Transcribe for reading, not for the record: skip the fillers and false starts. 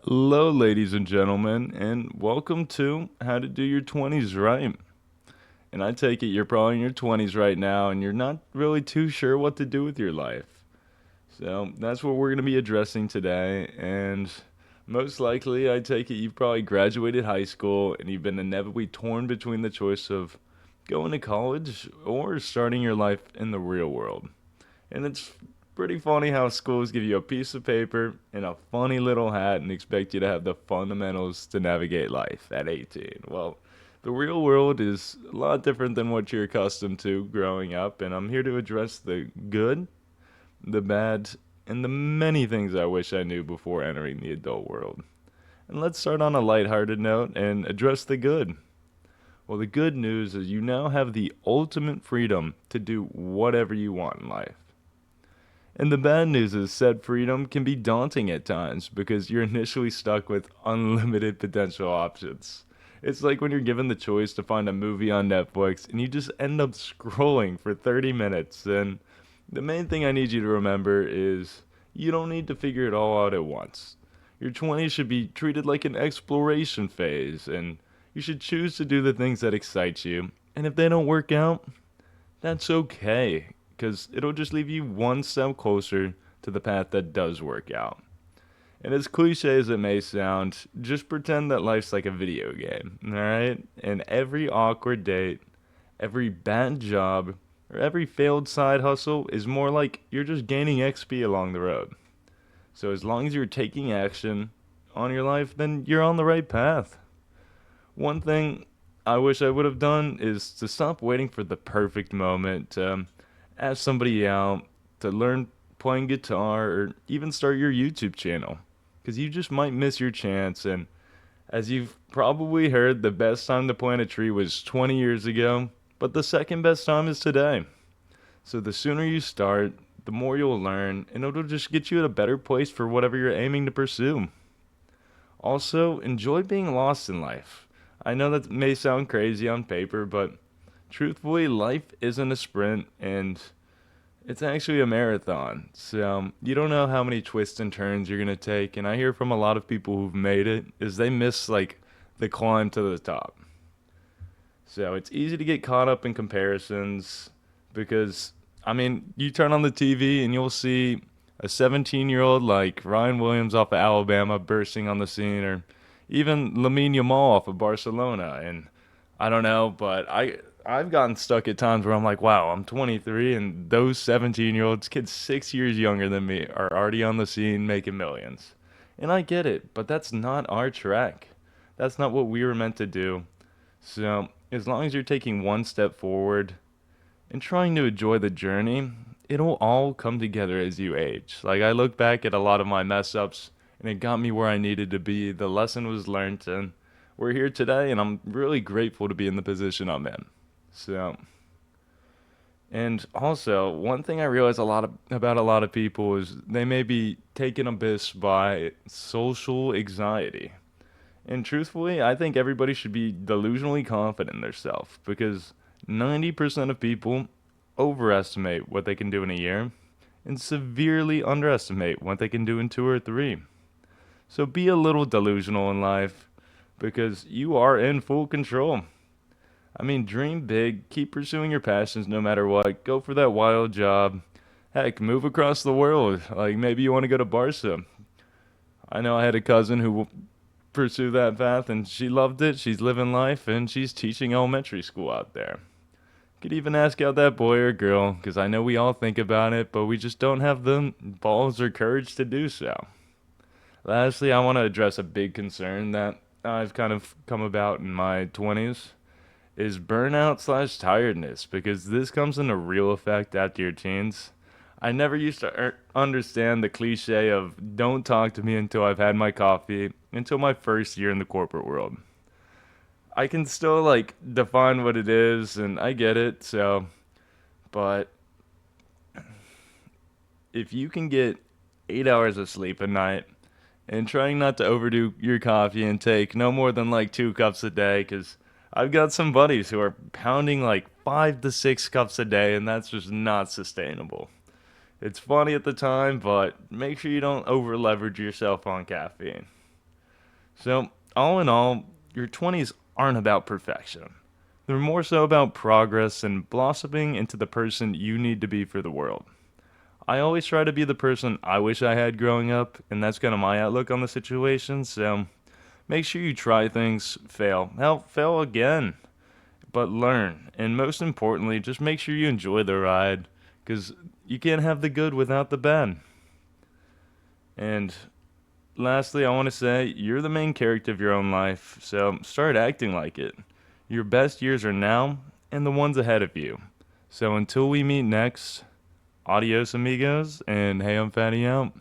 Hello, ladies and gentlemen, and welcome to How to Do Your 20's Right. And I take it you're probably in your 20's right now and you're not really too sure what to do with your life. So that's what we're going to be addressing today. And most likely, I take it you've probably graduated high school and you've been inevitably torn between the choice of going to college or starting your life in the real world. And it's pretty funny how schools give you a piece of paper and a funny little hat and expect you to have the fundamentals to navigate life at 18. Well, the real world is a lot different than what you're accustomed to growing up, and I'm here to address the good, the bad, and the many things I wish I knew before entering the adult world. And let's start on a lighthearted note and address the good. Well, the good news is you now have the ultimate freedom to do whatever you want in life. And the bad news is said freedom can be daunting at times because you're initially stuck with unlimited potential options. It's like when you're given the choice to find a movie on Netflix and you just end up scrolling for 30 minutes. And the main thing I need you to remember is you don't need to figure it all out at once. Your 20s should be treated like an exploration phase, and you should choose to do the things that excite you. And if they don't work out, that's okay, because it'll just leave you one step closer to the path that does work out. And as cliche as it may sound, just pretend that life's like a video game, alright? And every awkward date, every bad job, or every failed side hustle is more like you're just gaining XP along the road. So as long as you're taking action on your life, then you're on the right path. One thing I wish I would have done is to stop waiting for the perfect moment to ask somebody out, to learn playing guitar, or even start your YouTube channel. Because you just might miss your chance. And as you've probably heard, the best time to plant a tree was 20 years ago, but the second best time is today. So the sooner you start, the more you'll learn, and it'll just get you at a better place for whatever you're aiming to pursue. Also, enjoy being lost in life. I know that may sound crazy on paper, but truthfully, life isn't a sprint and it's actually a marathon. So, you don't know how many twists and turns you're going to take. And I hear from a lot of people who've made it is they miss like the climb to the top. So, it's easy to get caught up in comparisons because you turn on the TV and you'll see a 17-year-old like Ryan Williams off of Alabama bursting on the scene, or even Lamine Yamal off of Barcelona. And I don't know, but I've gotten stuck at times where I'm like, wow, I'm 23, and those 17-year-olds, kids 6 years younger than me, are already on the scene making millions. And I get it, but that's not our track. That's not what we were meant to do. So as long as you're taking one step forward and trying to enjoy the journey, it'll all come together as you age. Like, I look back at a lot of my mess ups and it got me where I needed to be. The lesson was learned, and we're here today, and I'm really grateful to be in the position I'm in. So, and also, one thing I realize about a lot of people is they may be taken abyss by social anxiety. And truthfully, I think everybody should be delusionally confident in themselves because 90% of people overestimate what they can do in a year and severely underestimate what they can do in 2 or 3. So be a little delusional in life because you are in full control. Dream big, keep pursuing your passions no matter what. Go for that wild job. Heck, move across the world. Like, maybe you want to go to Barca. I know I had a cousin who pursued that path and she loved it. She's living life and she's teaching elementary school out there. Could even ask out that boy or girl, because I know we all think about it, but we just don't have the balls or courage to do so. Lastly, I want to address a big concern that I've kind of come about in my 20's is burnout slash tiredness, because this comes into real effect after your teens. I never used to understand the cliche of don't talk to me until I've had my coffee until my first year in the corporate world. I can still like define what it is and I get it, so but if you can get 8 hours of sleep a night and trying not to overdo your coffee intake, no more than like 2 cups a day, because I've got some buddies who are pounding like 5 to 6 cups a day, and that's just not sustainable. It's funny at the time, but make sure you don't over leverage yourself on caffeine. So, all in all, your 20s aren't about perfection. They're more so about progress and blossoming into the person you need to be for the world. I always try to be the person I wish I had growing up, and that's kind of my outlook on the situation. So make sure you try things, fail. Hell, fail again, but learn. And most importantly, just make sure you enjoy the ride, because you can't have the good without the bad. And lastly, I want to say you're the main character of your own life, so start acting like it. Your best years are now, and the ones ahead of you. So until we meet next, adios, amigos, and hey, I'm Fatty out.